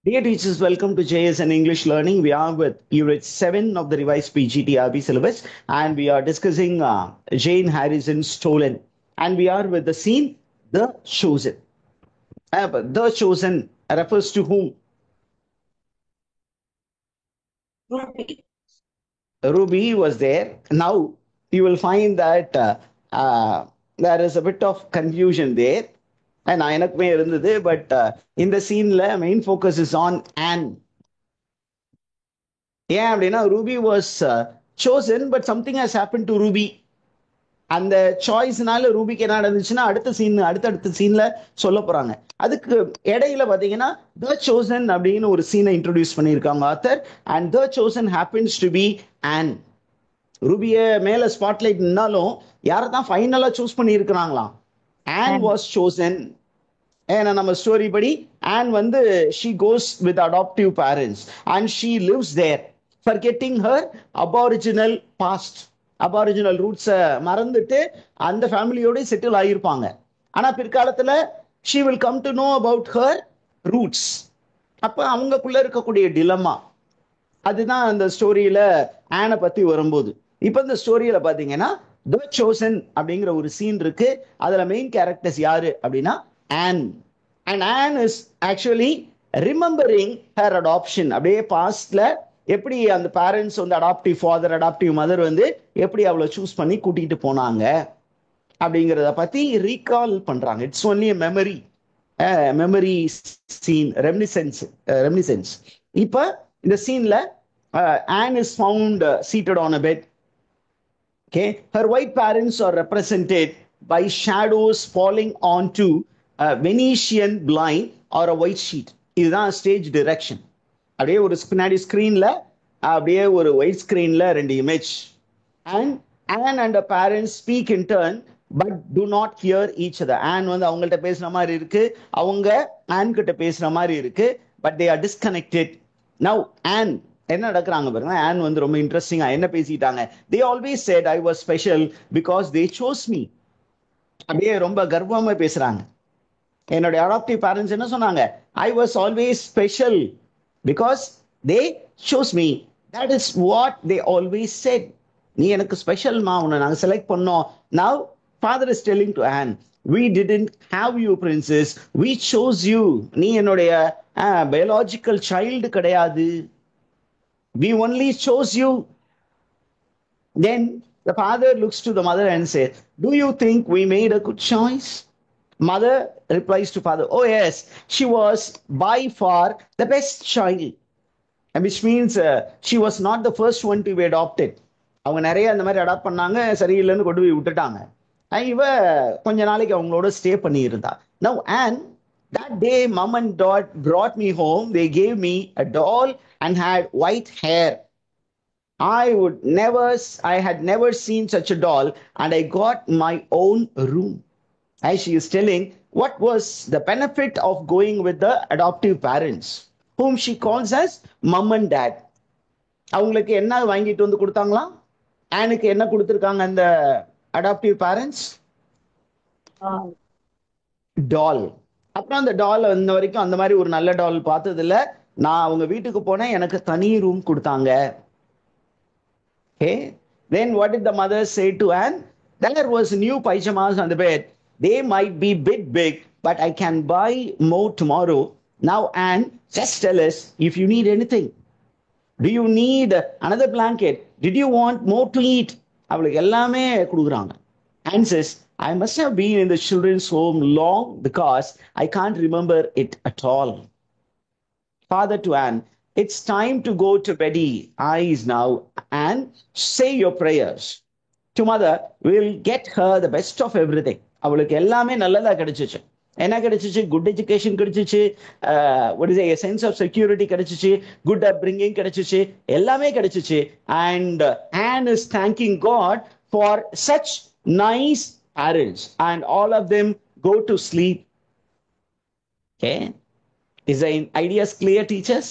Dear teachers, welcome to JSN English Learning. We are with Unit 7 of the revised PGTRB syllabus and we are discussing Jane Harrison's Stolen. And we are with the scene The Chosen. But The Chosen refers to whom? Ruby. Ruby was there. Now you will find that there is a bit of confusion there. And எனக்குமே இருந்தது but இந்த சீன்ல main focus is on on. ஏன் அப்படின்னா Ruby was chosen but something has happen to Ruby. அந்த சாய்ஸ்னால ரூபிக்கு என்ன நடந்துச்சுன்னா அடுத்தடுத்த சீன்ல சொல்ல போறாங்க. அதுக்கு இடையில பாத்தீங்கன்னா த சோசன் அப்படின்னு ஒரு சீனை இன்ட்ரோடியூஸ் பண்ணியிருக்காங்க author. And the chosen happens to be Ann. ரூபிய மேல ஸ்பாட்லைட் நின்னாலும் யாரை தான் ஃபைனலா சூஸ் பண்ணியிருக்கிறாங்களாம்? Ann And was chosen. ஏன்னா நம்ம ஸ்டோரி படி ஆன் வந்து she goes with adoptive parents and she lives there forgetting her aboriginal past. Aboriginal ரூட்ஸை மறந்துட்டு அந்த ஃபேமிலியோட செட்டில் ஆகியிருப்பாங்க. ஆனால் பிற்காலத்தில் she will come to know about her roots. அப்போ அவங்களுக்குள்ள இருக்கக்கூடிய டிலமா அதுதான் அந்த ஸ்டோரியில ஆனை பத்தி வரும்போது. இப்போ இந்த ஸ்டோரியில பாத்தீங்கன்னா த சோசன் அப்படிங்கிற ஒரு சீன் இருக்கு. அதுல மெயின் கேரக்டர்ஸ் யாரு அப்படின்னா on. And on is actually remembering her adoption. அப்படியே பாஸ்ட்ல எப்படி அந்த பேரண்ட்ஸ் வந்து அடாப்டிவ் ஃபாதர் அடாப்டிவ் மதர் வந்து எப்படி அவளை சூஸ் பண்ணி கூட்டிட்டு போனாங்க அப்படிங்கிறத பத்தி ரீகால் பண்றாங்க. It's only memory memory scene reminiscence. இப்ப இந்த சீன்ல Anne is found seated on a bed. Okay, her white parents are represented by shadows falling onto a Venetian blind or a white sheet. இதுதான் stage direction. அப்படியே ஒரு பின்னாடி ஸ்கிரீன்ல அப்படியே ஒரு ஒயிட் ஸ்கிரீன்ல ரெண்டு image. And on and parents speak in turn but to not here each other. On வந்து அவங்கள்ட்ட பேசுற மாதிரி இருக்கு, அவங்க ஆன் கிட்ட பேசுற மாதிரி இருக்கு, but they are disconnected. Now on என்ன நடக்கிறாங்க பாருங்க. ஆன் வந்து ரொம்ப இன்ட்ரெஸ்டிங்கா என்ன பேசிட்டாங்க. They always set I was special because they sous me. அப்படியே ரொம்ப கர்வமா பேசுறாங்க. என்னுடைய அடாப்டிவ் பேரண்ட்ஸ் என்ன சொன்னாங்க? I was always special because they sous me. That is what they always set. நீ எனக்கு ஸ்பெஷல்மா, உன்னை நாங்க செலக்ட் பண்ணோம். Now father is telling to on, we didn't have you princess, we chose you. நீ என்னுடைய biological child கிடையாது, we only chose you. Then the father looks to the mother and says, do you think we made a good choice? Mother replies to father, oh yes, she was by far the best child. And which means she was not the first one to be adopted. அவங்க நிறைய அந்த மாதிரி adapt பண்ணாங்க, சரியில்லைன்னு கொண்டு போய் விட்டுட்டாங்க. இவ கொஞ்ச நாளைக்கு அவங்களோட ஸ்டே பண்ணி இருந்தா. Now and that day mom and dad brought me home. They gave me a doll and had white hair. I had never seen such a doll and I got my own room. As she is telling what was the benefit of going with the adoptive parents, whom she calls as mom and dad. அவங்களுக்கு என்ன வாங்கிட்டு வந்து கொடுத்தாங்களா? ஆனுக்கு என்ன கொடுத்துருக்காங்க அந்த adaptive parents? டால். அப்புறம் அந்த டால் இன்ன வரைக்கும் அந்த மாதிரி ஒரு நல்ல டால் பார்த்தது இல்ல. நான் அவங்க வீட்டுக்கு போனேன், எனக்கு தனி ரூம் கொடுத்தாங்க. Okay. Then what did the mother say to Anne? There was new pyjamas on the bed. They might be bit big, but I can buy more tomorrow. Now Anne, just tell us if you need anything. Do you need another blanket? Did you want more to eat? அவளுக்கு எல்லாமே கொடுக்குறாங்க. Anne says, I must have been in the children's home long because I can't remember it at all. Father to Anne, it's time to go to beddy eyes now and say your prayers. To mother, we'll get her the best of everything. அவளுக்கு எல்லாமே நல்லதா கிடைச்சிச்சு. என்ன கிடைச்சிச்சு? Good education கிடைச்சிச்சு, what is a sense of security கிடைச்சிச்சு, good upbringing கிடைச்சிச்சு, எல்லாமே கிடைச்சிச்சு. And Anne is thanking God for such nice parents and all of them go to sleep. Okay, is the ideas clear, teachers?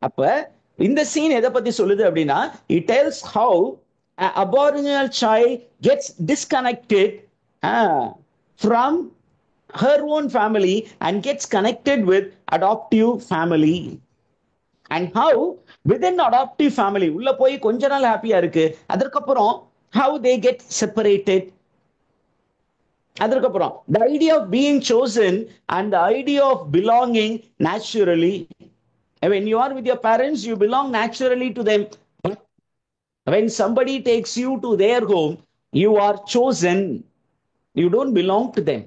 அப்ப இந்த scene எதை பத்தி சொல்லுது அப்படின்னா, it tells how an aboriginal child gets disconnected from her own family and gets connected with adoptive family. And how within adoptive family உள்ள போய் கொஞ்ச நாள் ஹாப்பியா இருக்கு, அதற்கப்புறம் how they get separated. அதற்கப்புறம் the idea of being chosen and the idea of belonging naturally. When you are with your parents, you belong naturally to them. But when somebody takes you to their home, you are chosen. You don't belong to them.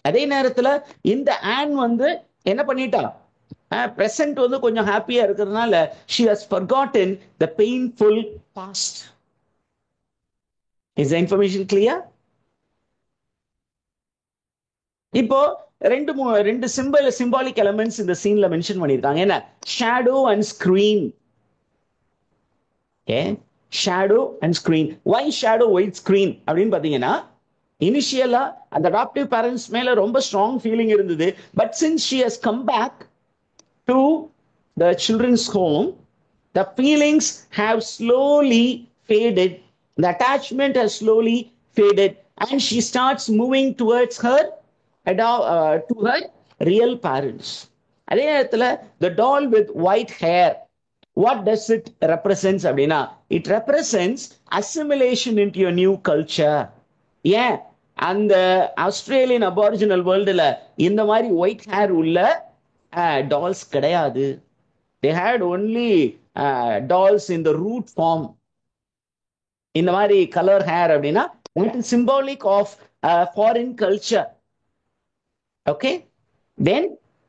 அதே நேரத்துல இந்த on வந்து என்ன பண்ணிட்டா, present வந்து கொஞ்சம் ஹாப்பியா இருக்கிறதுனால she has forgotten the painful past. Is the information clear? இப்போ ரெண்டு சிம்பாலிக் எலிமெண்ட்ஸ் இந்த சீன்ல மென்ஷன் பண்ணிருக்காங்க. என்ன? Shadow and screen. Shadow and screen. Why shadow white screen அப்படின்னு பாத்தீங்கன்னா, இனிஷியலா அந்த அடாப்டிவ் பேரண்ட்ஸ் மேல ரொம்ப ஸ்ட்ராங் ஃபீலிங் இருந்தது. But since she has come back to the children's home, the feelings have slowly faded, the attachment has slowly faded, and she starts moving towards her to her real parents. அதே நேரத்துல the doll with white hair, what does it represents அப்படின்னா, it represents assimilation into your new culture. ஏன் அந்த Australian aboriginal வேர்ல்டுல இந்த மாதிரி white hair உள்ள dolls கிடையாது. they had only dolls in the root form. இந்த மாதிரி கலர் ஹேர் அப்படின்னா that is symbolic of foreign culture. Okay, then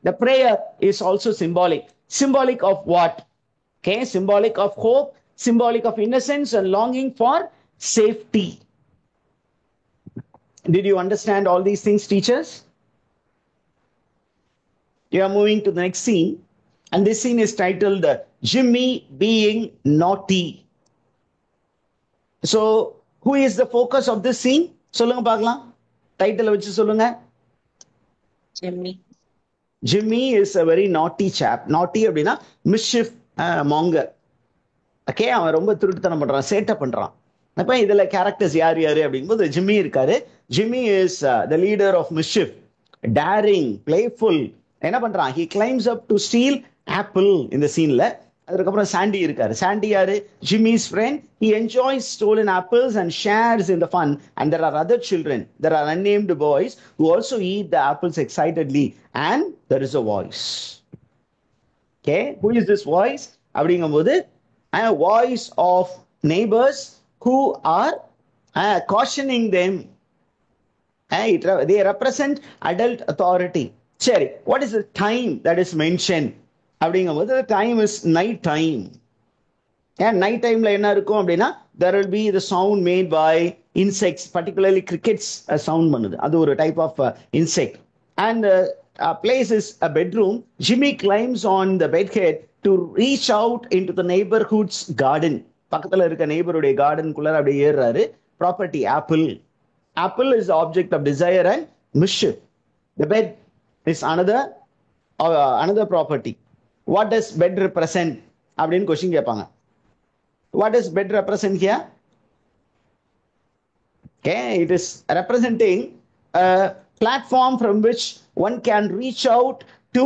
the prayer is also symbolic. Symbolic of what? Okay, symbolic of hope, symbolic of innocence and longing for safety. Did you understand all these things, teachers? You are moving to the next scene, and this scene is titled Jimmy Being Naughty. So who is the focus of this scene? சொல்லுங்க பார்க்கலாம், title வச்சு சொல்லுங்க. Jimmy. Jimmy is a very naughty chap. Naughty அப்படின்னா mischief monger. Okay, அவன் ரொம்ப திருட்டுத்தனம் பண்றான், சேட்டை பண்றான். அப்ப இதுல கேரக்டர்ஸ் யார் யாரு அப்படிங்கும்போது ஜிம்மி இருக்காரு. Jimmy is the leader of mischief, daring, playful. என்ன பண்றான்? he climbs up to steal apple இந்த சீன்ல. அதுக்கப்புறம் சாண்டி இருக்காரு. சாண்டி யாரு? ஜிம்மி's friend. He enjoys stolen apples and shares in the fun. And there are other children, there are unnamed boys who also eat the apples excitedly. And there is a voice. Okay, who is this voice அப்படிங்கும்போது, a voice of neighbors who are cautioning them. They represent adult authority. சரி, what is the time that is mentioned அப்படிங்கும்போது, time is night time. ஏன் night டைம்ல என்ன இருக்கும் அப்படின்னா, there will be the sound made by insects, particularly crickets sound பண்ணுது. அது ஒரு type of insect. And the place is a bedroom. Jimmy climbs on the bed head to reach out into the neighborhood's garden. பக்கத்துல இருக்க neighborhood garden-குள்ள அப்படியே ஏறுறாரு. Property apple. Apple is the object of desire and mischief. The bed is another property. What does bed represent அப்படின்னு question கேட்பாங்க. What does bed represent here? Okay, it is representing a platform from which one can reach out to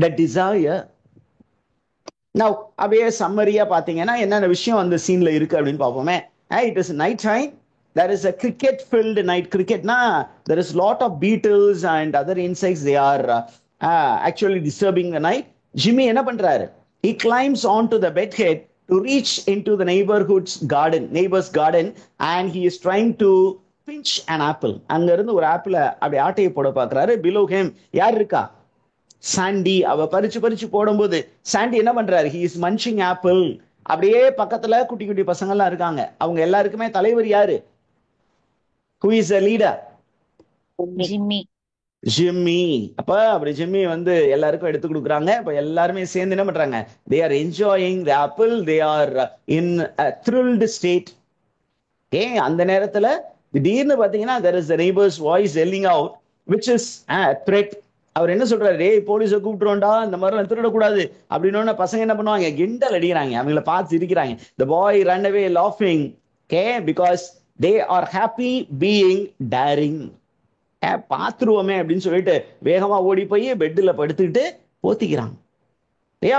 the desire. Now அப்படியே சம்மரியா பாத்தீங்கன்னா என்னென்ன விஷயம் அந்த சீன்ல இருக்கு அப்படின்னு பார்ப்போமே. It is night time. There is a cricket filled night. Cricketனா there is lot of beetles and other insects. They are actually disturbing the night. Jimmy என்ன பண்றாரு? He climbs onto the bed head to reach into the neighbor's garden, and he is trying to pinch an apple. அங்க இருந்து ஒரு ஆப்பிள அப்படி ஆட்டையை போட பாக்குறாரு. Below him யார் இருக்கா? சாண்டி. அவ பறிச்சு போடும்போது சாண்டி என்ன பண்றாரு? He is munching apple. அப்படியே பக்கத்துல குட்டி குட்டி பசங்க எல்லாம் இருக்காங்க. அவங்க எல்லாருக்குமே தலைவர் யாரு? Who is the leader? Jimmy. Jimmy. அப்ப அப்படி ஜிம்மி வந்து எல்லாருக்கும் எடுத்து கொடுக்குறாங்க. இப்ப எல்லாருமே சேர்ந்து என்ன பண்றாங்க? they are enjoying the apple. They are in a thrilled state. அந்த நேரத்துல திடீர்னு பாத்தீங்கன்னா there is the neighbor's voice yelling out, which is a threat. அவர் என்ன சொல்றாரு? டேய் போலீஸை கூப்பிட்டுருவோம்டா, இந்த மாதிரி திருடக்கூடாது அப்படின்னு பசங்க என்ன பண்ணுவாங்க? கிண்டல் அடிக்கிறாங்க, அவங்கள பார்த்து சிரிக்கிறாங்க. the boy ran away laughing, because they are happy being daring. பாத்துருவோமே அப்படின்னு சொல்லிட்டு வேகமா ஓடி போய் பெட்ல படுத்துக்கிட்டு போத்திக்கிறாங்க.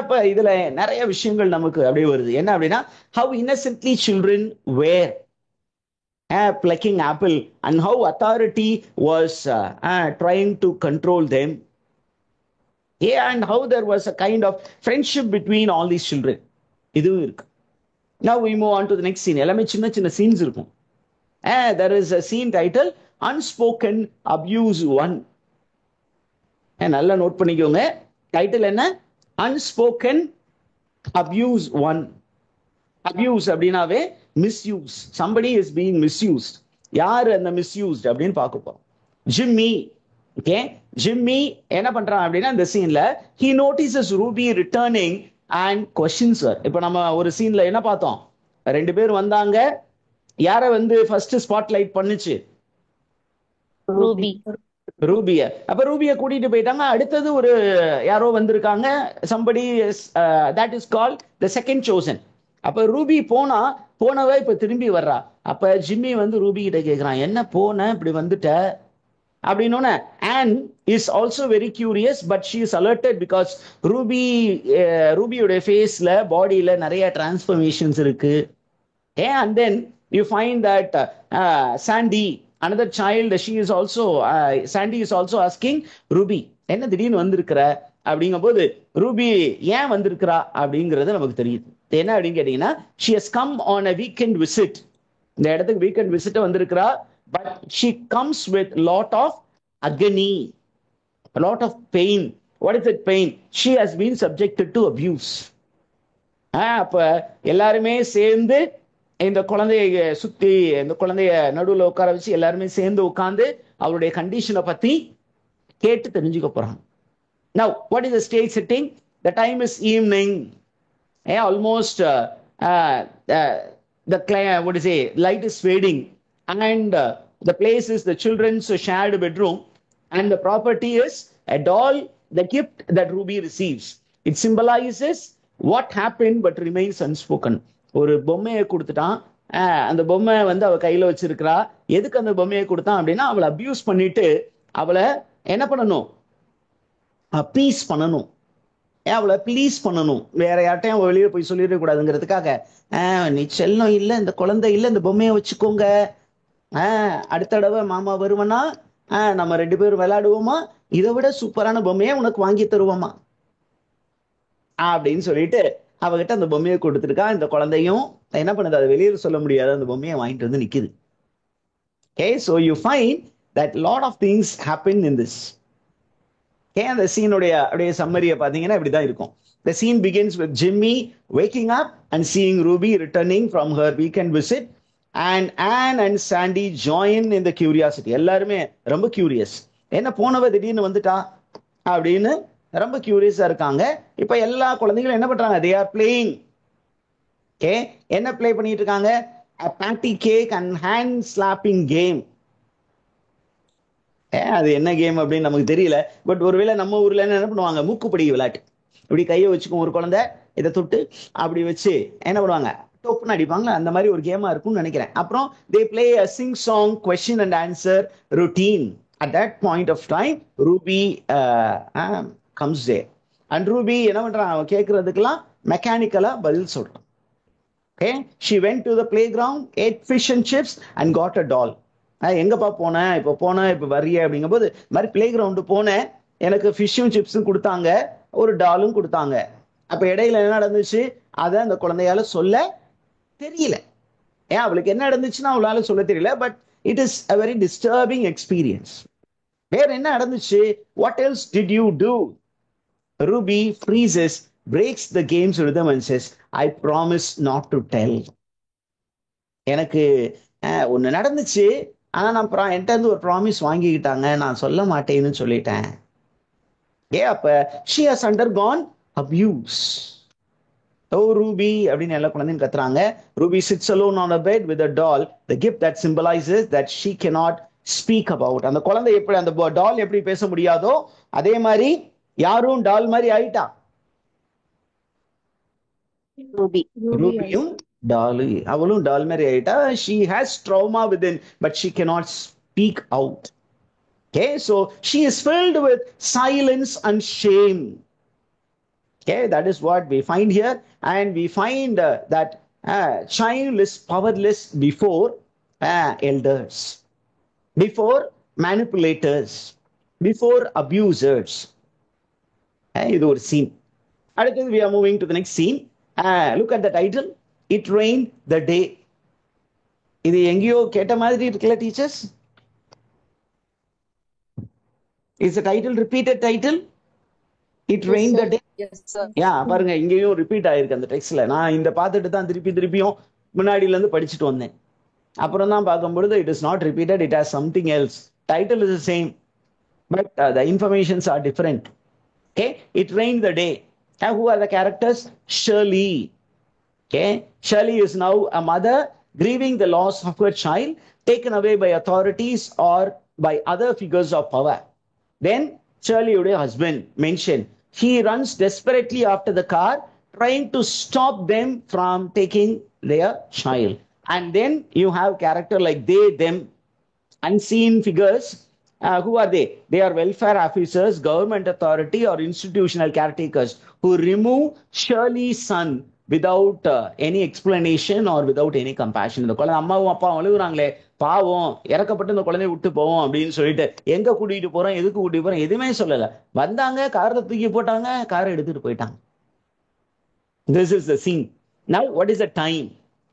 அப்ப இதுல நிறைய விஷயங்கள் நமக்கு அப்படியே வருது. என்ன அப்படின்னா, how innocently children were plucking apple and how authority was trying to control them. And how there was a kind of friendship between all these children. இதுவும் இருக்கு. Now we move on to the next scene. எல்லாமே சின்ன சின்ன scenes இருக்கும். There is a scene titled Unspoken Abuse 1. நல்லா note பண்ணிக்கோங்க. Title என்ன? Unspoken Abuse 1. Abuse அப்படின்னாவே misuse. somebody is being misused. யார் அந்த மிஸ்யூஸ்ட் அப்படின்னு பார்க்க போறோம். ஜிம்மி. ஓகே, ஜிம்மி என்ன பண்றான் அப்படின்னா இந்த சீன்ல he notices Ruby returning and questions her. இப்போ நம்ம ஒரு சீன்ல என்ன பார்த்தோம்? ரெண்டு பேர் வந்தாங்க. யார வந்து ஃபர்ஸ்ட் ஸ்பாட்லைட் பண்ணுச்சு? ரூபி. ரூபிய. அப்ப ரூபிய கூட்டிட்டு போயிட்டாங்க. அடுத்தது ஒரு யாரோ வந்திருக்காங்க. somebody is that is called the second chosen. அப்ப ரூபி போனவ இப்ப திரும்பி வர்றா. அப்ப ஜிம்மி வந்து ரூபி கிட்ட கேக்குறான், என்ன போன இப்படி வந்துட்ட அப்படின்னு. Anne is also very curious but she is alerted because ரூபியோட ஃபேஸ்ல பாடியில நிறைய டிரான்ஸ்ஃபர்மேஷன்ஸ் இருக்கு. And then you find that Sandy, another child, Sandy is also asking Ruby, என்ன திடீர்னு வந்திருக்கிற அப்படிங்கும்போது ரூபி ஏன் வந்திருக்கிறா அப்படிங்கிறது நமக்கு தெரியுது. என்ன அப்படின்னு கேட்டீங்கன்னா, she has come on a weekend visit. இந்த இடத்துக்கு வீக்கெண்ட் விசிட் வந்திருக்கிறா. but she comes with lot of agony, a lot of pain. What is that pain? She has been subjected to abuse. அப்ப எல்லாருமே சேர்ந்து இந்த குழந்தைய சுத்தி, இந்த குழந்தைய நடுவில் உட்கார வச்சு எல்லாருமே சேர்ந்து உட்கார்ந்து அவருடைய கண்டிஷனை பத்தி கேட்டு தெரிஞ்சுக்க போறாங்க. Now, what is the stage setting? The time is evening. Almost light is fading, and the place is the children's shared bedroom, and the property is a doll, the gift that Ruby receives. It symbolizes what happened but remains unspoken. ஒரு பொம்மையை கொடுத்துட்டான். அந்த பொம்மை வந்து அவ கையில வச்சிருக்கிறா. எதுக்கு அந்த பொம்மையை கொடுத்தான் அப்படின்னா, அவளை அபியூஸ் பண்ணிட்டு அவளை என்ன பண்ணணும்? பீஸ் பண்ணணும். அவளை ப்ளீஸ் பண்ணணும். வேற யார்ட்டையும் வெளியே போய் சொல்லிட கூடாதுங்கிறதுக்காக, நீ செல்லம் இல்லை, இந்த குழந்தை இல்லை, இந்த பொம்மையை வச்சுக்கோங்க, அடுத்த தடவை மாமா வருவனா நம்ம ரெண்டு பேரும் விளையாடுவோமா, இதை விட சூப்பரான பொம்மையை உனக்கு வாங்கி தருவோமா அப்படின்னு சொல்லிட்டு அவகிட்ட அந்த பொம்மையை கொடுத்துருக்கா. இந்த குழந்தையும் என்ன பண்ணுது, அதை வெளியில் சொல்ல முடியாது, அந்த பொம்மையை வாங்கிட்டு வந்து நிக்குது. Okay, so you find that lot of things happen in this. அந்த சீனுடைய அப்படியே சம்மரியை பார்த்தீங்கன்னா இப்படிதான் இருக்கும். The scene begins with Jimmy waking up and seeing Ruby returning from her weekend visit, and Anne and Sandy join in the curiosity. எல்லாருமே ரொம்ப curious. என்ன போனவ திடீர்னு வந்துட்டா அப்படின்னு ரொம்ப கியூரியஸா இருக்காங்க. இப்ப எல்லா குழந்தைகளும் என்ன பண்றாங்க? They are playing. Okay, என்ன பிளே பண்ணிட்டு இருக்காங்க? A patty cake and hand slapping game. அது என்ன கேம் அப்படின்னு நமக்கு தெரியல. பட் ஒருவேளை நம்ம ஊர்ல என்ன பண்ணுவாங்க, மூக்குப்படி விளையாட்டு. இப்படி கையை வச்சுக்கும் ஒரு குழந்தை, இதை தொட்டு அப்படி வச்சு என்ன பண்ணுவாங்க, டோப்புன்னு அடிப்பாங்களா, அந்த மாதிரி ஒரு கேமா இருக்கும்னு நினைக்கிறேன். அப்புறம் they play a sing song question and answer routine. At that point of time Ruby comes there, and Ruby என்ன பண்றான், அவன் கேட்கறதுக்கெல்லாம் மெக்கானிக்கலா பதில் சொல்றான். Okay, she went to the playground, ate fish and chips and got a doll. எங்கப்பா போனேன், இப்போ வர்றிய அப்படிங்கும் போது, மாதிரி பிளே கிரவுண்டு போனேன், எனக்கு ஃபிஷ்ஷும் சிப்ஸும் கொடுத்தாங்க, ஒரு டாலும் கொடுத்தாங்க. அப்ப இடையில என்ன நடந்துச்சு அதை அந்த குழந்தையால சொல்ல தெரியல. அவளுக்கு என்ன நடந்துச்சுன்னா அவளால சொல்ல தெரியல. But it is a very disturbing experience. வேற என்ன நடந்துச்சு? What else did you do? Ruby freezes, breaks the game's rhythm and says, I promise not to tell. எனக்கு ஒண்ணு நடந்துச்சு, ஆனா நான் என்கிட்ட இருந்து ஒரு ப்ராமிஸ் வாங்கிக்கிட்டாங்க, நான் சொல்ல மாட்டேன்னு சொல்லிட்டேன். அப்ப she has undergone abuse. Oh Ruby அப்படின்னு எல்லா குழந்தையும் கத்துறாங்க. Ruby sits alone on a bed with a doll, the gift that symbolizes that she cannot speak about. அந்த குழந்தை எப்படி, அந்த டால் எப்படி பேச முடியாதோ அதே மாதிரி யாரும் டால் மாதிரி ஆயிட்டா. ரூபியும் டாலு, அவளும் டால் மாதிரி ஆயிட்டா. she has trauma within but she cannot speak out. Okay, so she is filled with silence and shame. Okay, that is what we find here. And we find that child is powerless before elders, before manipulators, before abusers. இது ஒரு scene. அடுத்தது we are moving to the next scene. Look at the title. It rained the day. இது எங்கேயோ கேட்ட மாதிரி இருக்குல்ல teachers? Is the title repeated title? It Yes, rained sir. the day. Yes, sir. யா பாருங்க, இங்கேயும் ரிப்பீட் ஆயிருக்கு அந்த டெக்ஸ்ட்ல. நான் இந்த பார்த்துட்டு தான் திருப்பியும் முன்னாடில இருந்து படிச்சுட்டு வந்தேன். அப்புறம் தான் பார்க்கும்பொழுது it is not repeated, it has something else. Title is the same, but the informations are different. Okay, it rained the day. Who are the characters? Shirley. Okay, Shirley is now a mother grieving the loss of her child taken away by authorities or by other figures of power. Then Shirley உடைய husband mentioned, he runs desperately after the car trying to stop them from taking their child. And then you have character like they, them, unseen figures. Who are they? They are welfare officers, government authority, or institutional caretakers who remove Shirley's son without any explanation or without any compassion. இந்த குழந்தை அம்மாவும் அப்பாவும் அழுகுறாங்களே, பாவம், இறக்கப்பட்டு இந்த குழந்தைய விட்டு போவோம் அப்படின்னு சொல்லிட்டு எங்க கூட்டிட்டு போறோம், எதுக்கு கூட்டிட்டு போறோம், எதுவுமே சொல்லல. வந்தாங்க, காரை தூக்கி போட்டாங்க, காரை எடுத்துட்டு போயிட்டாங்க. This is the scene. Now, what is the time?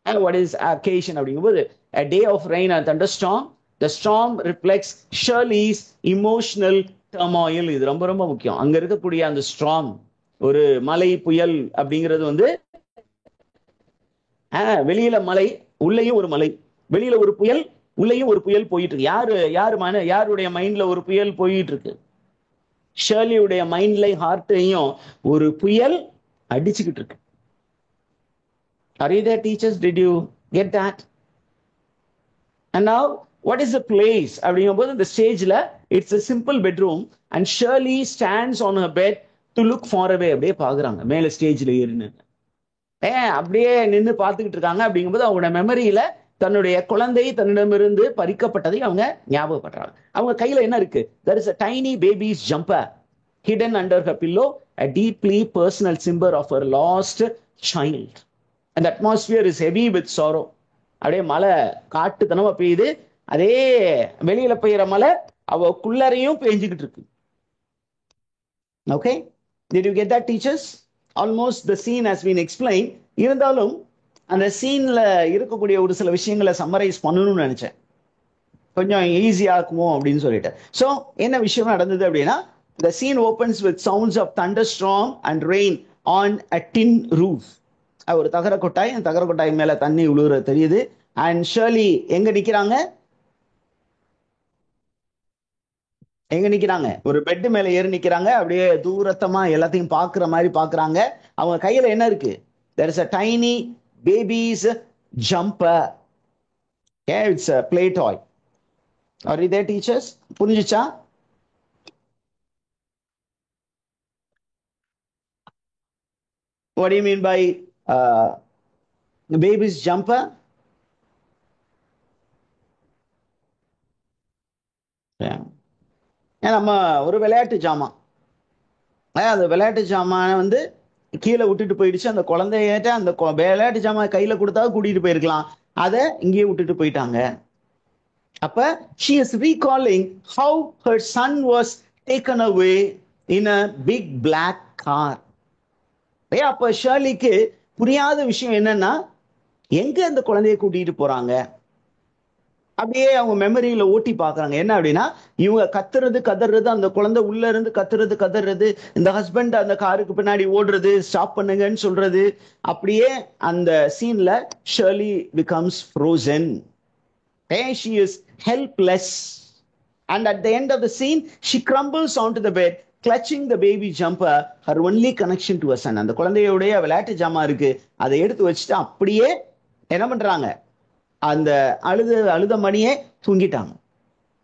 And what is occasion? அப்படிங்கும்போது a day of rain and thunderstorm. The storm reflects Shirley's emotional turmoil. இது ரொம்ப ரொம்ப முக்கியம். அங்க இருக்கக்கூடிய அந்த ஸ்டார்ம், ஒரு மலை புயல் அப்படிங்கிறது வந்து வெளியில மலை, உள்ளேயும் ஒரு மலை, வெளியில ஒரு புயல், உள்ளேயும் ஒரு புயல் போயிட்டு இருக்கு. யாருடைய மைண்ட்ல ஒரு புயல் போயிட்டு இருக்கு? ஷர்லியுடைய மைண்ட்லையும் ஹார்ட்லையும் ஒரு புயல் அடிச்சுக்கிட்டு இருக்கு. Are you there, teachers? Did you get that? And now, what is the place? அப்படிங்கும்போது இந்த ஸ்டேஜ்ல it's a simple bedroom and Shirley stands on her bed to look far away. அப்படியே பாக்குறாங்க மேல ஸ்டேஜ்ல ஏறினு, அப்படியே நின்று பார்த்துக்கிட்டு இருக்காங்க. அப்படிங்கும்போது அவங்களோட மெமரியில தன்னுடைய குழந்தை தன்னிடமிருந்து பறிக்கப்பட்டதை அவங்க ஞாபகப்படுறாங்க. அவங்க கையில என்ன இருக்கு? There is a tiny baby's jumper hidden under her pillow, a deeply personal symbol of her lost child. And the atmosphere is heavy with sorrow. அப்படியே மழை காட்டுத்தனமா பெய்யுது. அதே வெளியில பெய்யற மழை அவக்குள்ளரையும் பெஞ்சுக்கிட்டு இருக்கு. Okay, did you get that, teachers? Almost the scene has been explained. இருந்தாலும் அந்த சீன்ல இருக்கக்கூடிய ஒரு சில விஷயங்களை சம்மரைஸ் பண்ணணும்னு நினைச்சேன், கொஞ்சம் ஈஸியா இருக்குமோ அப்படின்னு சொல்லிட்டு. சோ என்ன விஷயம் நடந்தது அப்படின்னா, the scene opens with sounds of thunderstorm and rain on a tin roof. ஒரு தகர கொட்டாய், அந்த தகர கொட்டாய் மேல தண்ணி விழுகுறது தெரியுது. அண்ட் ஷர்லி எங்க நிக்கிறாங்க? ஒரு பெட் மேல ஏறி நிக்கிறாங்க. அப்படியே தூரத்தமா எல்லாத்தையும் பாக்குற மாதிரி பாக்குறாங்க. அவங்க கையில என்ன இருக்கு? There is a tiny baby's jumper. Okay, it's a play toy. Are you there, teachers? புரிஞ்சுச்சா? What do you mean by baby's jumper? நம்ம ஒரு விளையாட்டு ஜாமான், அந்த விளையாட்டு ஜாமான வந்து கீழே விட்டுட்டு போயிடுச்சு. அந்த குழந்தையிட்ட அந்த விளையாட்டு ஜாமான் கையில கொடுத்தா கூட்டிட்டு போயிருக்கலாம், அதை இங்கேயே விட்டுட்டு போயிட்டாங்க. அப்ப she is recalling how her son was taken away in a big black car. அப்ப ஷர்லிக்கு புரியாத விஷயம் என்னன்னா, எங்க அந்த குழந்தைய கூட்டிட்டு போறாங்க? அப்படியே அவங்க மெமரியில ஓட்டி பாக்குறாங்க. என்ன அப்படின்னா, இவங்க கத்துறது கதறது, அந்த குழந்தை உள்ள இருந்து கத்துறது கதறது, இந்த ஹஸ்பண்ட் அந்த காருக்கு பின்னாடி ஓடுறது, ஸ்டாப் பண்ணுங்கன்னு சொல்றது. அப்படியே அந்த சீன்ல Shirley becomes frozen. She is helpless. And at the end of the scene, she crumbles onto the bed, clutching the baby jumper, her only connection to her son. அந்த குழந்தையோடைய விளையாட்டு ஜாமா இருக்கு, அதை எடுத்து வச்சுட்டு அப்படியே என்ன பண்றாங்க? அந்த அழுத மணியே தூங்கிட்டாங்க.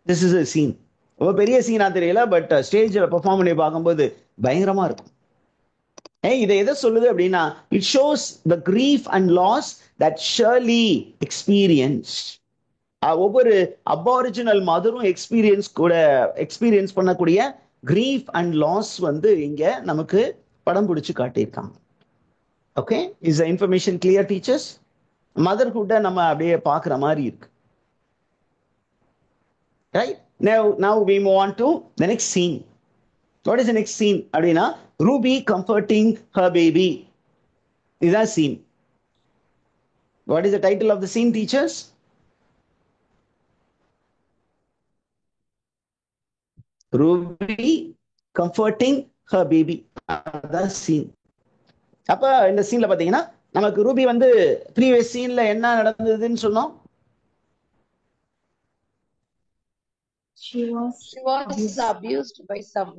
This is a scene. ரொம்ப பெரிய சீனா தெரியல, பட் ஸ்டேஜ்ல பெர்ஃபார்ம் பண்ணி பார்க்கும்போது பயங்கரமா இருக்கும். இதை எதை சொல்லுது அப்படின்னா, it shows the grief and loss that Shirley experience. ஒவ்வொரு அபாரிஜினல் மதரும் எக்ஸ்பீரியன்ஸ் பண்ணக்கூடிய கிரீஃப் அண்ட் லாஸ் வந்து இங்க நமக்கு படம் பிடிச்சு காட்டியிருக்காங்க. Okay, is information clear teachers? மதர்ஹுட்டை நம்ம அப்படியே பார்க்குற மாதிரி இருக்கு. Right? Now we move on to the next scene. What is the next scene? அப்படின்னா Ruby comforting her baby. Is that scene? What is the title of the scene, teachers? Ruby comforting her baby. That's scene. அப்ப இந்த சீன்ல பாத்தீங்கன்னா நமக்கு Ruby வந்து previous சீன்ல என்ன நடந்ததுன்னு சொன்னோம்? She was abused by some.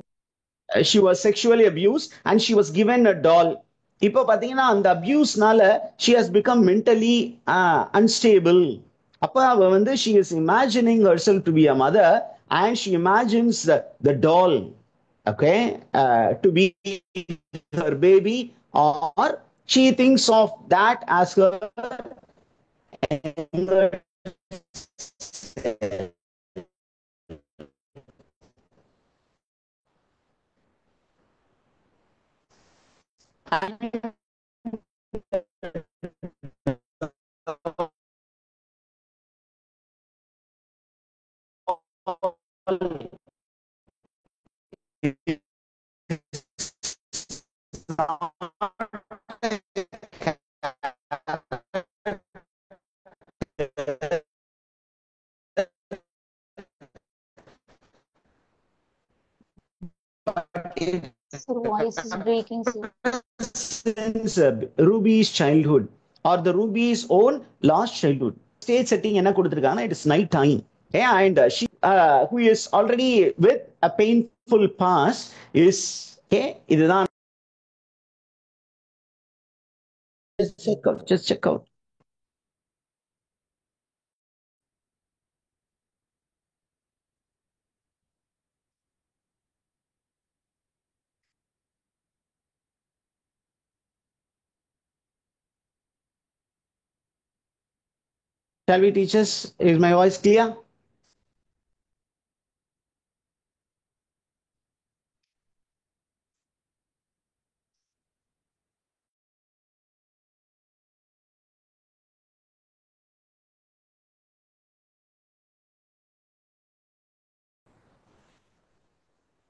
She was sexually abused and she was given a doll. இப்போ பாத்தீங்கன்னா அந்த அபியூஸ்னால she has become mentally unstable. அப்ப அவ வந்து she is imagining herself to be a mother and she imagines the doll, okay, to be her baby, or she thinks of that as her Sir, voice is breaking, sir. Since Ruby's childhood or the Ruby's own lost childhood. Stage setting என்ன கொடுத்திருக்காங்கன்னா it is night time. And she who is already with a painful past is இதுதான். Just check out. Shall we, teachers? Is my voice clear?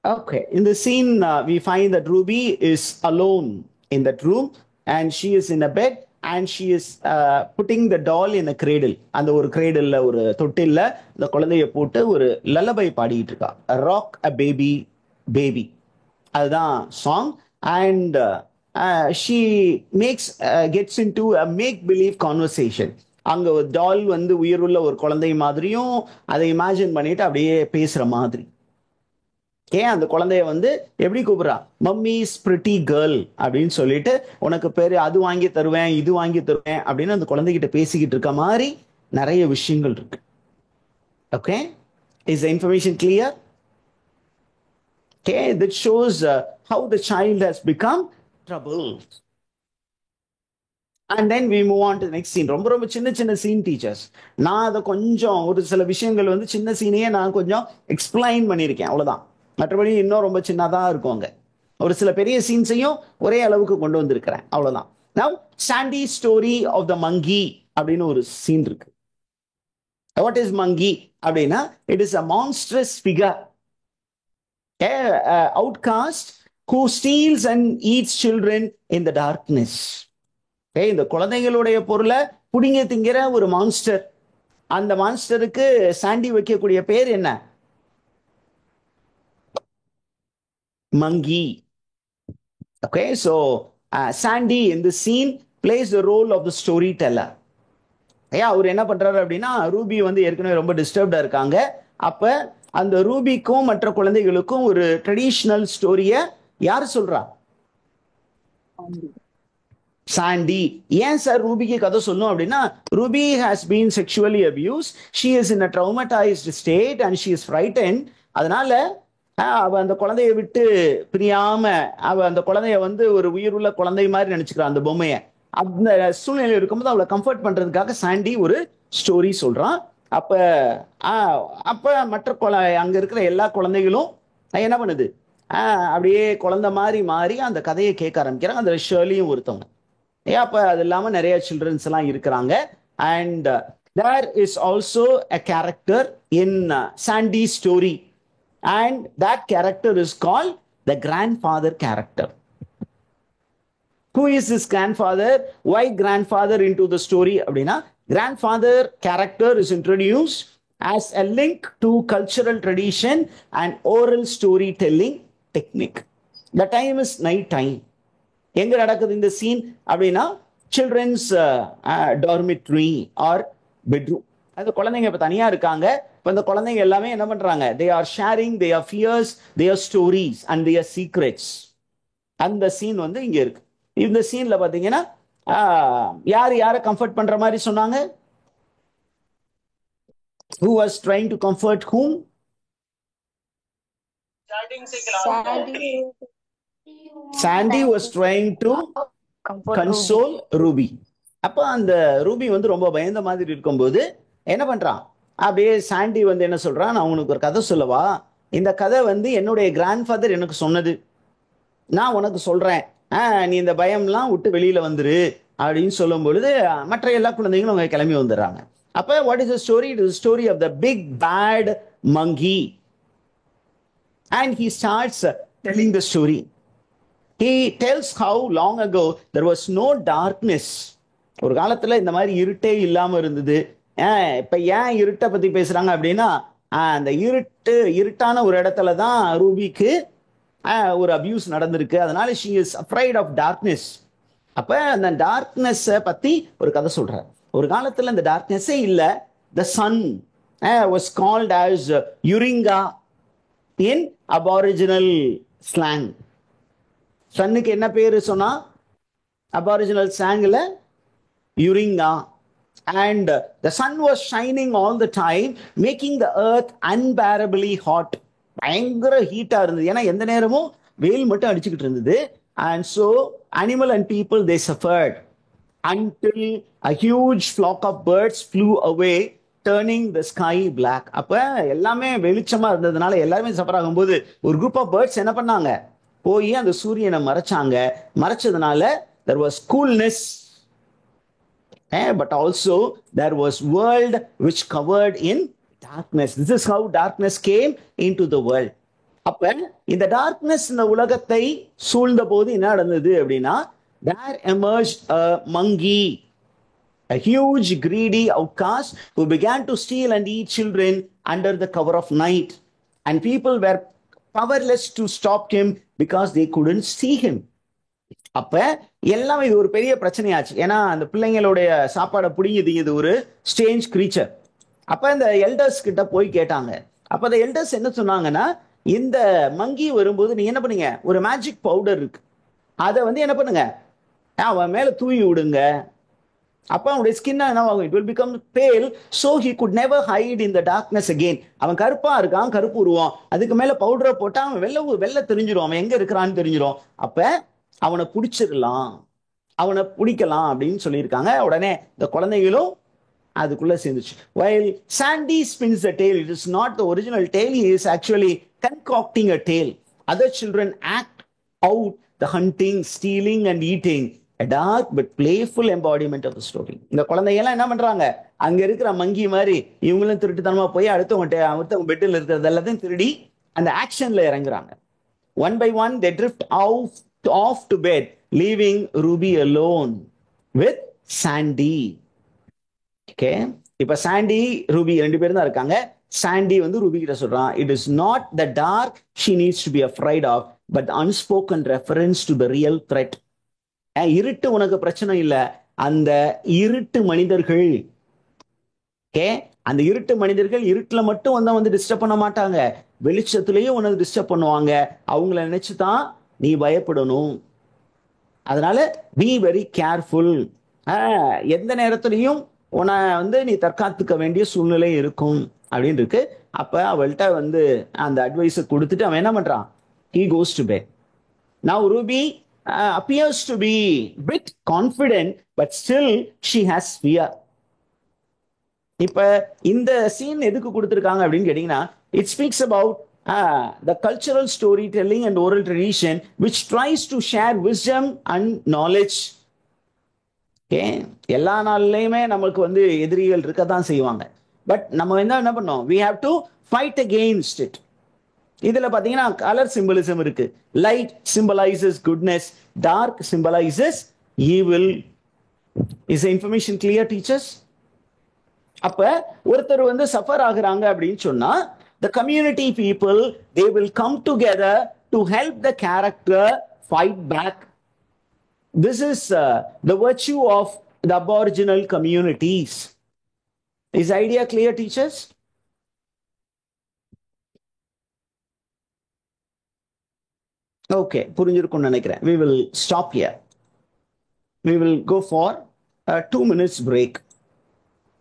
Okay, in the scene, we find that Ruby is alone in that room and she is in a bed and she is putting the doll in a cradle. அந்த ஒரு cradleல ஒரு தொட்டில்ல இந்த குழந்தைய போட்டு ஒரு லல்லபை பாடிட்டு இருக்கா. Rock a baby baby. அதுதான் song. And she gets into a make believe conversation. அங்க ஒரு டால் வந்து உயிருள்ள ஒரு குழந்தை மாதிரியும் அதை இமேஜின் பண்ணிட்டு அப்படியே பேசுற மாதிரி. அந்த குழந்தைய வந்து எப்படி கூப்பிடுறா? மம்மிஸ் பிரிட்டி கேர்ள் அப்படின்னு சொல்லிட்டு உனக்கு பேரு அது வாங்கி தருவேன் இது வாங்கி தருவேன் அப்படின்னு அந்த குழந்தைகிட்ட பேசிக்கிட்டு இருக்க மாதிரி நிறைய விஷயங்கள் இருக்கு. Okay, is the information clear? Okay, that shows how the child has become troubled. And then we move on to the next scene. ரொம்ப ரொம்ப சின்ன சின்ன சீன் டீச்சர்ஸ். நான் அதை கொஞ்சம் ஒரு சில விஷயங்கள் வந்து சின்ன சீனையே நான் கொஞ்சம் எக்ஸ்பிளைன் பண்ணியிருக்கேன், அவ்வளவுதான். மற்றபடி இன்னும் ரொம்ப சின்னதாக இருக்கும். அங்க ஒரு சில பெரிய சீன்ஸையும் ஒரே அளவுக்கு கொண்டு வந்திருக்கிறேன், அவ்வளவுதான். Now, Sandy story of the monkey அப்படின்னு ஒரு சீன் இருக்கு. What is monkey அப்படின்னா it is a monstrous figure, outcast who steals and eats children in the darkness. இந்த குழந்தைகளுடைய பொருளை புடிங்க திங்கிற ஒரு மான்ஸ்டர். அந்த மான்ஸ்டருக்கு சாண்டி வைக்கக்கூடிய பேர் என்ன? Monkey. Okay, so Sandy in the scene plays the role of the storyteller. அவர் என்ன பண்றாரு அப்படின்னா ரூபி வந்து ஏற்கனவே ரொம்ப டிஸ்டர்ப்டா இருக்காங்க. அப்ப அந்த ரூபிக்கும் மற்ற குழந்தைகளுக்கும் ஒரு ட்ரெடிஷனல் ஸ்டோரிய யார் சொல்றா? சாண்டி. ஏன் சார் ரூபிக்கு கதை சொல்லும் அப்படின்னா Ruby has been sexually abuse, she is in a traumatised state and she is frightened. அதனால அவ அந்த குழந்தைய விட்டு பிரியாம அவ அந்த குழந்தைய வந்து ஒரு உயிருள்ள குழந்தை மாதிரி நினைச்சுக்கிறான் அந்த பொம்மைய. அந்த சூழ்நிலையில் இருக்கும்போது அவளை கம்ஃபர்ட் பண்றதுக்காக சாண்டி ஒரு ஸ்டோரி சொல்றான். அப்ப அப்ப அங்க இருக்கிற எல்லா குழந்தைகளும் என்ன பண்ணுது, அப்படியே குழந்தை மாதிரி மாறி அந்த கதையை கேட்க ஆரம்பிக்கிறாங்க. அந்த ஷேர்லியும் ஒருத்தவங்க. அப்ப அது இல்லாம நிறைய சில்ட்ரன்ஸ் எல்லாம் இருக்கிறாங்க. And there is also a character in Sandy story, and that character is called the grandfather character. Who is this grandfather? Why grandfather into the story அப்படின்னா, grandfather character is introduced as a link to cultural tradition and oral storytelling technique. The time is night time. எங்க நடக்குது இந்த scene அப்படின்னா, children's dormitory R bedroom. அந்த குழந்தைங்க இப்ப தனியா இருக்காங்க. இப்ப இந்த குழந்தைங்க எல்லாமே என்ன பண்றாங்க, they are sharing their fears, their stories and their secrets. அந்த சீன் வந்து இங்க இருக்கு. இந்த சீன்ல பாத்தீங்கன்னா யார் யாரை கம்ஃபர்ட் பண்ற மாதிரி சொன்னாங்க? Who was trying to comfort whom? Sandy was trying to console Ruby. அப்ப அந்த ரூபி வந்து ரொம்ப பயந்த மாதிரி இருக்கும்போது என்ன பண்றான், அப்படியே சாண்டி வந்து என்ன சொல்றான், நான் உனக்கு ஒரு கதை சொல்லவா, இந்த கதை வந்து என்னுடைய கிராண்ட்ஃபாதர் எனக்கு சொன்னது, நான் உனக்கு சொல்றேன், நீ இந்த பயம்லாம் விட்டு வெளியில வந்துரு அப்படின்னு சொல்லும் பொழுது மற்ற எல்லா குழந்தைங்களும் அவங்க கிளம்பி வந்துடுறாங்க. அப்ப what is the story? It is story of the big bad monkey. And he starts telling the story. He tells how long ago there was no darkness. ஒரு காலத்துல இந்த மாதிரி இருட்டே இல்லாம இருந்தது. இப்ப ஏன் இருட்டை பத்தி பேசுறாங்க அப்படின்னா, அந்த இருட்டான ஒரு இடத்துல தான் ரூபிக்கு ஒரு அபியூஸ் நடந்திருக்கு. அதனால she is afraid of darkness. அப்ப அந்த டார்க்னஸ் பத்தி ஒரு கதை சொல்றார். ஒரு காலத்துல இந்த டார்க்னஸே இல்ல. The sun was called as Yuringa in aboriginal slang. சன்னுக்கு என்ன பேரு சொன்னா aboriginal slang-ல Yuringa. And the sun was shining all the time, making the earth unbearably hot. பயங்கர ஹீட்டா இருந்தது. ஏன்னா எந்த நேரமும் வெயில் மட்டும் அடிச்சுக்கிட்டு இருந்தது. And so animal and people, they suffered until a huge flock of birds flew away, turning the sky black. அப்ப எல்லாமே வெளிச்சமா இருந்ததுனால எல்லாருமே சஃபர் ஆகும்போது ஒரு குரூப் ஆஃப் பேர்ட்ஸ் என்ன பண்ணாங்க, போய் அந்த சூரியனை மறைச்சாங்க. மறைச்சதுனால there was coolness, but also there was world which covered in darkness. This is how darkness came into the world. அப்ப இந்த டார்க்னஸ் இந்த உலகத்தை சூழ்ந்த போது என்ன நடந்தது அப்படின்னா, there emerged a monkey, a huge greedy outcast who began to steal and eat children under the cover of night, and people were powerless to stop him because they couldn't see him. அப்ப எல்லாம் இது ஒரு பெரிய பிரச்சனையாச்சு. ஏன்னா அந்த பிள்ளைங்களுடைய சாப்பாடை பிடிங்குது இது ஒரு ஸ்ட்ரேஞ்ச் கிரீச்சர். அப்ப இந்த எல்டர்ஸ் கிட்ட போய் கேட்டாங்க. அப்ப அந்த எல்டர்ஸ் என்ன சொன்னாங்கன்னா, இந்த மங்கி வரும்போது நீ என்ன பண்ணுங்க, ஒரு மேஜிக் பவுடர் இருக்கு, அதை வந்து என்ன பண்ணுங்க, அவன் மேல தூவி விடுங்க. அப்ப அவனுடைய ஸ்கின் என்ன ஆகும், it will become pale, so he could never hide in the darkness again. அவன் கருப்பா இருக்கான், கருப்பு உருவான், அதுக்கு மேல பவுடரை போட்டா அவன் வெள்ளை தெரிஞ்சிடும், அவன் எங்க இருக்கிறான்னு தெரிஞ்சிடும். அப்ப அவனை பிடிச்சிடலாம், அவனை பிடிக்கலாம் அப்படின்னு சொல்லியிருக்காங்க. உடனே இந்த குழந்தைகளும் அதுக்குள்ள சேர்ந்துச்சு. While Sandy spins the tale, it is not the original tale. He is actually concocting a tale. Other children act out the hunting, stealing and eating, a dark but playful embodiment of the story. இந்த குழந்தைங்க என்ன பண்றாங்க, அங்க இருக்கிற மங்கி மாதிரி இவங்களும் திருட்டுத்தனமா போய் அடுத்தவங்க பெட்டில் இருக்கிறது எல்லாத்தையும் திருடி அந்த ஆக்ஷன்ல இறங்குறாங்க. One by one they drift off to bed, leaving Ruby alone with Sandy. Okay, இப்ப சாண்டி ரூபி ரெண்டு பேரும் தான் இருக்காங்க. சாண்டி வந்து ரூபி கிட்ட சொல்றான், it is not the dark she needs to be afraid of, but unspoken reference to the real threat. இருட்டு உனக்கு பிரச்சனை இல்ல, அந்த இருட்டு மனிதர்கள், ஓகே, அந்த இருட்டு மனிதர்கள் இருட்டுல மட்டும் வந்து டிஸ்டர்ப் பண்ண மாட்டாங்க, வெளிச்சத்திலேயே உனக்கு டிஸ்டர்ப் பண்ணுவாங்க. அவங்கள நினைச்சுதான் நீ பயப்படணும். அதனால பி வெரி கேர்ஃபுல். எந்த நேரத்திலையும் உன்னை வந்து நீ தற்காத்துக்க வேண்டிய சூழ்நிலை இருக்கும் அப்படின்னு இருக்கு. அப்ப அவள்கிட்ட வந்து அந்த அட்வைஸை கொடுத்துட்டு அவன் என்ன பண்றான், he goes to bed. Now Ruby appears to be bit confident, but still she has fear. இப்ப இந்த சீன் எதுக்கு கொடுத்துருக்காங்க அப்படின்னு கேட்டீங்கன்னா, it speaks about the cultural storytelling and oral tradition which tries to share wisdom and knowledge. Okay, எல்லா நாள்லயுமே நம்மளுக்கு வந்து எதிரிகள் இருக்க தான் செய்வாங்க. பட் நம்ம என்ன பண்ணோம், we have to fight against it. இதுல பாத்தீங்கன்னா கலர் சிம்பலிசம் இருக்கு. Light symbolizes goodness, dark symbolizes evil. Is the information clear, teachers? அப்ப ஒருத்தர் வந்து சஃபர் ஆகுறாங்க அப்படின்னு சொன்னா, the community people, they will come together to help the character fight back. This is the virtue of the aboriginal communities. Is idea clear, teachers? Okay, புரிஞ்சிருக்கும்னு நினைக்கிறேன். We will stop here. We will go for a 2 minutes break.